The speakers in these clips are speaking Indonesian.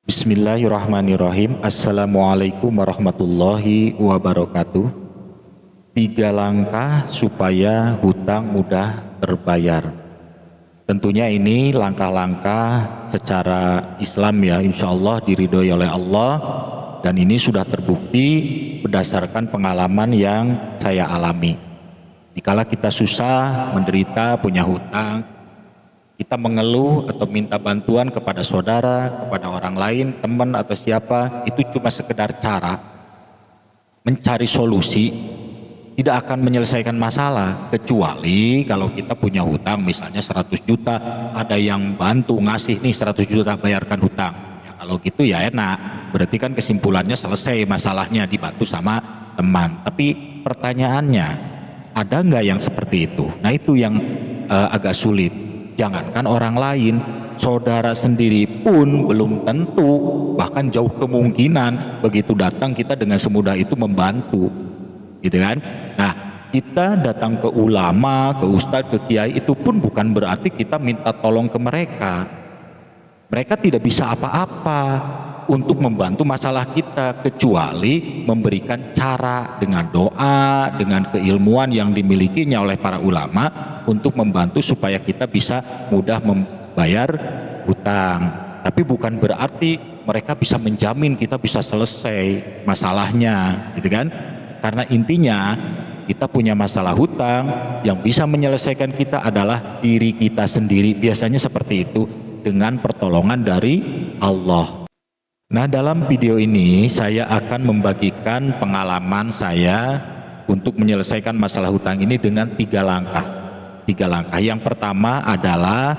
Bismillahirrahmanirrahim. Assalamualaikum warahmatullahi wabarakatuh. 3 langkah supaya hutang mudah terbayar. Tentunya ini langkah-langkah secara Islam ya, insya Allah diridhoi oleh Allah. Dan ini sudah terbukti berdasarkan pengalaman yang saya alami. Dikala kita susah, menderita, punya hutang, kita mengeluh atau minta bantuan kepada saudara, kepada orang lain, teman atau siapa, itu cuma sekedar cara mencari solusi, tidak akan menyelesaikan masalah, kecuali kalau kita punya hutang misalnya 100 juta, ada yang bantu ngasih nih 100 juta bayarkan hutang. Ya, kalau gitu ya enak, berarti kan kesimpulannya selesai masalahnya, dibantu sama teman. Tapi pertanyaannya, ada nggak yang seperti itu? Nah itu yang agak sulit. Jangankan orang lain, saudara sendiri pun belum tentu, bahkan jauh kemungkinan begitu datang kita dengan semudah itu membantu, gitu kan? Nah, kita datang ke ulama, ke ustadz, ke kiai itu pun bukan berarti kita minta tolong ke mereka. Mereka tidak bisa apa-apa untuk membantu masalah kita, kecuali memberikan cara dengan doa, dengan keilmuan yang dimilikinya oleh para ulama untuk membantu supaya kita bisa mudah membayar hutang. Tapi bukan berarti mereka bisa menjamin kita bisa selesai masalahnya, gitu kan? Karena intinya kita punya masalah hutang, yang bisa menyelesaikan kita adalah diri kita sendiri. Biasanya seperti itu, dengan pertolongan dari Allah. Nah, dalam video ini saya akan membagikan pengalaman saya untuk menyelesaikan masalah hutang ini dengan 3 langkah. 3 langkah. Yang pertama adalah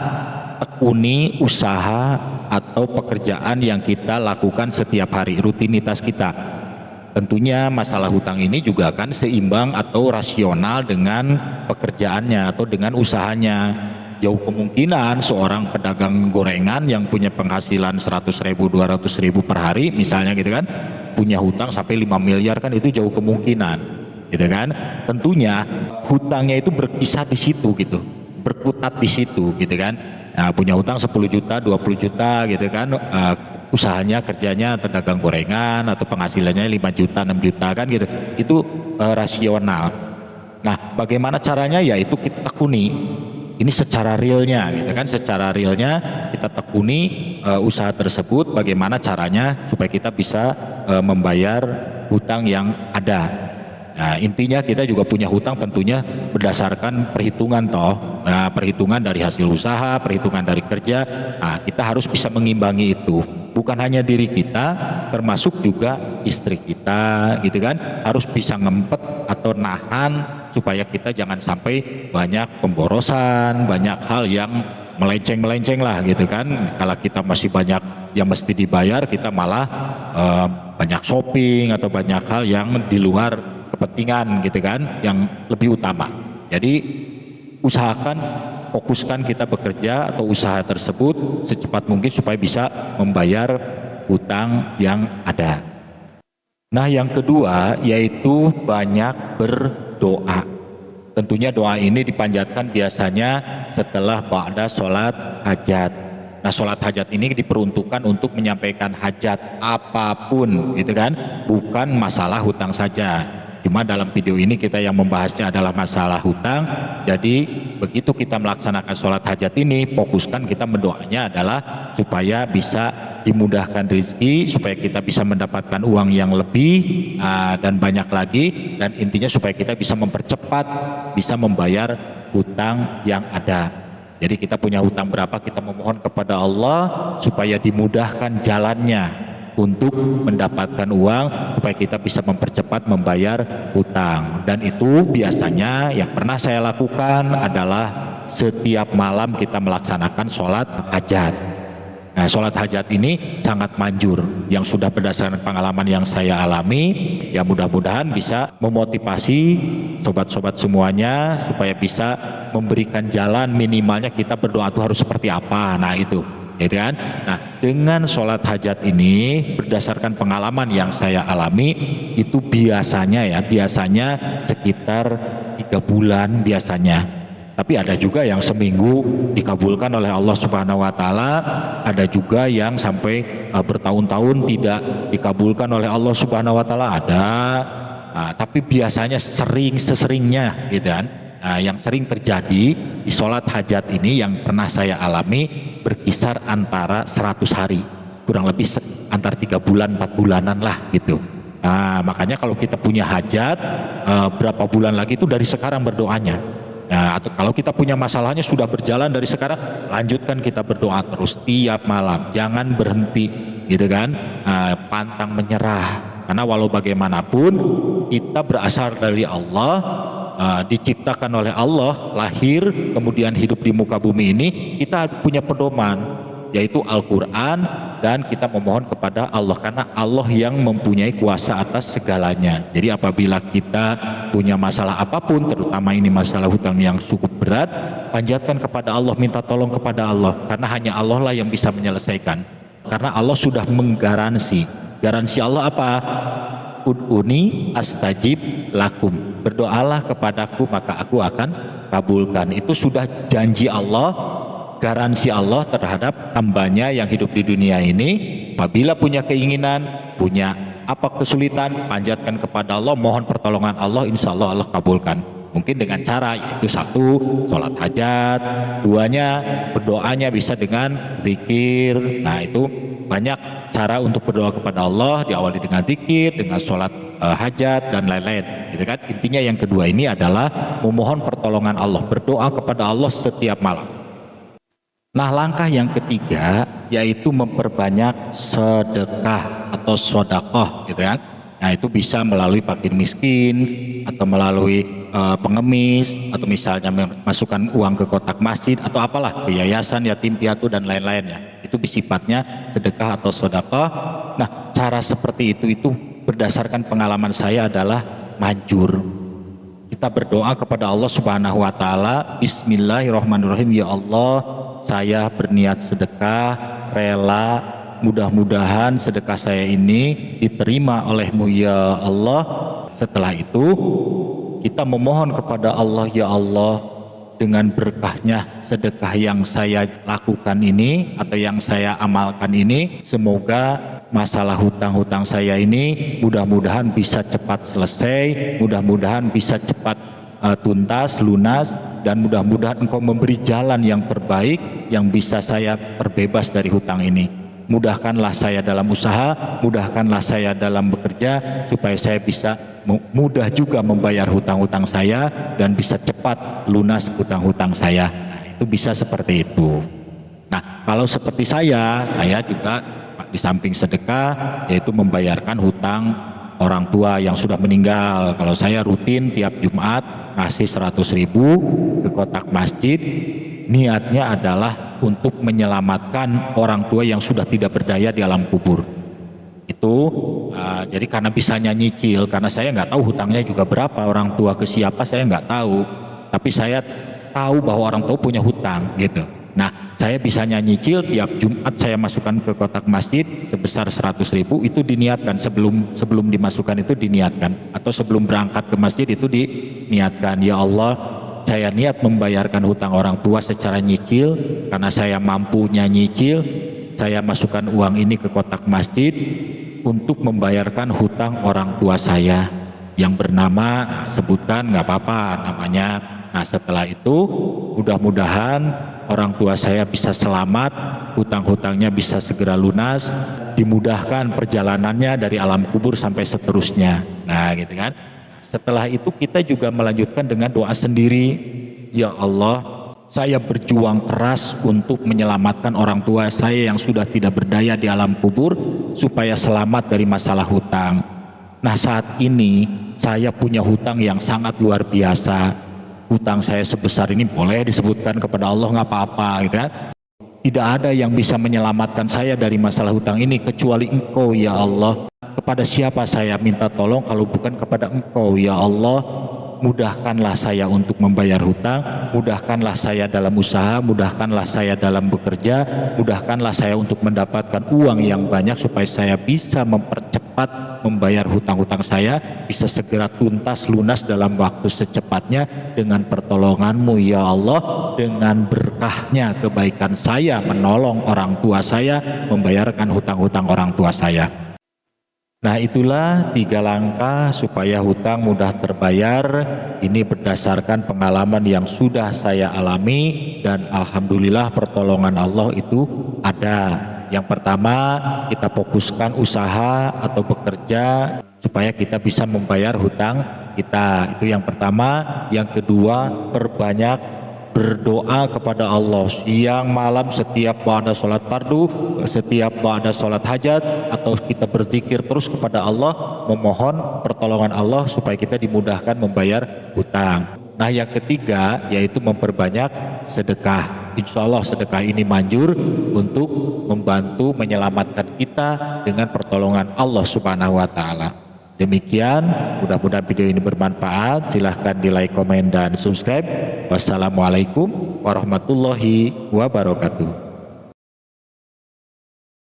tekuni usaha atau pekerjaan yang kita lakukan setiap hari, rutinitas kita. Tentunya masalah hutang ini juga kan seimbang atau rasional dengan pekerjaannya atau dengan usahanya. Jauh kemungkinan seorang pedagang gorengan yang punya penghasilan 100.000, 200.000 per hari misalnya gitu kan, punya hutang sampai 5 miliar kan, itu jauh kemungkinan, gitu kan. Tentunya hutangnya itu berkisar di situ gitu, berkutat di situ gitu kan. Nah, punya hutang 10 juta, 20 juta gitu kan, usahanya kerjanya pedagang gorengan atau penghasilannya 5 juta, 6 juta kan gitu. Itu rasional. Nah, bagaimana caranya? Ya itu kita tekuni. Ini secara realnya gitu kan, secara realnya kita tekuni usaha tersebut, bagaimana caranya supaya kita bisa membayar hutang yang ada. Nah, intinya kita juga punya hutang tentunya berdasarkan perhitungan toh. Nah, perhitungan dari hasil usaha, perhitungan dari kerja. Nah, kita harus bisa mengimbangi itu. Bukan hanya diri kita, termasuk juga istri kita gitu kan, harus bisa ngempet atau nahan supaya kita jangan sampai banyak pemborosan, banyak hal yang melenceng-melenceng lah gitu kan. Kalau kita masih banyak yang mesti dibayar, kita malah banyak shopping atau banyak hal yang di luar kepentingan gitu kan, yang lebih utama. Jadi usahakan, fokuskan kita bekerja atau usaha tersebut secepat mungkin supaya bisa membayar hutang yang ada. Nah, yang kedua yaitu banyak berdoa. Tentunya doa ini dipanjatkan biasanya setelah ba'da sholat hajat. Nah, sholat hajat ini diperuntukkan untuk menyampaikan hajat apapun gitu kan, bukan masalah hutang saja. Cuma dalam video ini kita yang membahasnya adalah masalah hutang. Jadi begitu kita melaksanakan sholat hajat ini, fokuskan kita mendoanya adalah supaya bisa dimudahkan rezeki, supaya kita bisa mendapatkan uang yang lebih dan banyak lagi, dan intinya supaya kita bisa mempercepat, bisa membayar hutang yang ada. Jadi kita punya hutang berapa, kita memohon kepada Allah supaya dimudahkan jalannya untuk mendapatkan uang supaya kita bisa mempercepat membayar hutang. Dan itu biasanya yang pernah saya lakukan adalah setiap malam kita melaksanakan sholat hajat. Nah, sholat hajat ini sangat manjur, yang sudah berdasarkan pengalaman yang saya alami. Ya, mudah-mudahan bisa memotivasi sobat-sobat semuanya supaya bisa memberikan jalan, minimalnya kita berdoa itu harus seperti apa. Nah itu gitu kan. Nah, dengan sholat hajat ini berdasarkan pengalaman yang saya alami itu biasanya sekitar 3 bulan biasanya Tapi ada juga yang seminggu dikabulkan oleh Allah Subhanahu wa taala, ada juga yang sampai bertahun-tahun tidak dikabulkan oleh Allah Subhanahu wa taala, ada. Tapi biasanya seseringnya gitu kan. Yang sering terjadi di sholat hajat ini yang pernah saya alami berkisar antara 100 hari, kurang lebih antara 3 bulan 4 bulanan lah gitu. Makanya kalau kita punya hajat, berapa bulan lagi itu dari sekarang berdoanya. Atau kalau kita punya masalahnya sudah berjalan dari sekarang, lanjutkan kita berdoa terus tiap malam, jangan berhenti gitu kan. Pantang menyerah, karena walau bagaimanapun kita berasal dari Allah, diciptakan oleh Allah, lahir kemudian hidup di muka bumi ini, kita punya pedoman yaitu Al-Quran, dan kita memohon kepada Allah karena Allah yang mempunyai kuasa atas segalanya. Jadi apabila kita punya masalah apapun, terutama ini masalah hutang yang cukup berat, panjatkan kepada Allah, minta tolong kepada Allah, karena hanya Allah lah yang bisa menyelesaikan. Karena Allah sudah menggaransi. Garansi Allah apa? Ud'uni astajib lakum, berdoalah kepadaku maka aku akan kabulkan. Itu sudah janji Allah, garansi Allah terhadap hambanya yang hidup di dunia ini. Apabila punya keinginan, punya apa kesulitan, panjatkan kepada Allah, mohon pertolongan Allah, insya Allah Allah kabulkan. Mungkin dengan cara yaitu 1, sholat hajat, 2-nya berdoanya bisa dengan zikir. Nah itu banyak cara untuk berdoa kepada Allah, diawali dengan zikir, dengan sholat hajat dan lain-lain gitu kan. Intinya yang kedua ini adalah memohon pertolongan Allah, berdoa kepada Allah setiap malam. Nah langkah yang ketiga yaitu memperbanyak sedekah atau sodakoh gitu kan. Nah itu bisa melalui fakir miskin atau melalui pengemis, atau misalnya masukkan uang ke kotak masjid atau apalah, ke yayasan, yatim piatu dan lain-lainnya. Itu sifatnya sedekah atau sodakoh. Nah cara seperti itu berdasarkan pengalaman saya adalah manjur. Kita berdoa kepada Allah Subhanahu wa taala, bismillahirrahmanirrahim, ya Allah, saya berniat sedekah, rela, mudah-mudahan sedekah saya ini diterima oleh-Mu ya Allah. Setelah itu kita memohon kepada Allah, ya Allah, dengan berkahnya sedekah yang saya lakukan ini atau yang saya amalkan ini, semoga masalah hutang-hutang saya ini mudah-mudahan bisa cepat selesai, mudah-mudahan bisa cepat tuntas, lunas, dan mudah-mudahan Engkau memberi jalan yang terbaik yang bisa saya terbebas dari hutang ini. Mudahkanlah saya dalam usaha, mudahkanlah saya dalam bekerja, supaya saya bisa mudah juga membayar hutang-hutang saya dan bisa cepat lunas hutang-hutang saya. Nah, itu bisa seperti itu. Nah, kalau seperti saya juga di samping sedekah yaitu membayarkan hutang orang tua yang sudah meninggal. Kalau saya rutin tiap Jumat ngasih 100.000 ke kotak masjid, niatnya adalah untuk menyelamatkan orang tua yang sudah tidak berdaya di alam kubur. Itu jadi karena bisanya nyicil, karena saya nggak tahu hutangnya juga berapa, orang tua ke siapa saya nggak tahu, tapi saya tahu bahwa orang tua punya hutang gitu. Nah saya bisanya nyicil, tiap Jumat saya masukkan ke kotak masjid sebesar 100.000, itu diniatkan sebelum dimasukkan, itu diniatkan, atau sebelum berangkat ke masjid itu diniatkan, ya Allah, saya niat membayarkan hutang orang tua secara nyicil, karena saya mampunya nyicil, saya masukkan uang ini ke kotak masjid untuk membayarkan hutang orang tua saya yang bernama, sebutkan nggak apa-apa namanya. Nah setelah itu mudah-mudahan orang tua saya bisa selamat, hutang-hutangnya bisa segera lunas, dimudahkan perjalanannya dari alam kubur sampai seterusnya. Nah gitu kan. Setelah itu kita juga melanjutkan dengan doa sendiri, ya Allah, saya berjuang keras untuk menyelamatkan orang tua saya yang sudah tidak berdaya di alam kubur supaya selamat dari masalah hutang. Nah saat ini saya punya hutang yang sangat luar biasa. Hutang saya sebesar ini, boleh disebutkan kepada Allah nggak apa-apa gitu kan. Tidak ada yang bisa menyelamatkan saya dari masalah hutang ini kecuali Engkau ya Allah. Kepada siapa saya minta tolong kalau bukan kepada Engkau ya Allah. mudahkanlah saya untuk membayar hutang, mudahkanlah saya dalam usaha, mudahkanlah saya dalam bekerja, mudahkanlah saya untuk mendapatkan uang yang banyak supaya saya bisa mempercepat membayar hutang-hutang saya, bisa segera tuntas lunas dalam waktu secepatnya dengan pertolongan-Mu ya Allah, dengan berkahnya kebaikan saya menolong orang tua saya, membayarkan hutang-hutang orang tua saya. Nah, itulah 3 langkah supaya hutang mudah terbayar. Ini berdasarkan pengalaman yang sudah saya alami dan alhamdulillah pertolongan Allah itu ada. Yang pertama, kita fokuskan usaha atau bekerja supaya kita bisa membayar hutang kita. Itu yang pertama. Yang kedua, perbanyak berdoa kepada Allah siang malam setiap ba'da sholat fardu, setiap ba'da sholat hajat, atau kita berzikir terus kepada Allah memohon pertolongan Allah supaya kita dimudahkan membayar hutang. Nah, yang ketiga yaitu memperbanyak sedekah. Insya Allah sedekah ini manjur untuk membantu menyelamatkan kita dengan pertolongan Allah Subhanahu wa Ta'ala. Demikian, mudah-mudahan video ini bermanfaat. Silahkan di like, komen, dan subscribe. Wassalamualaikum warahmatullahi wabarakatuh.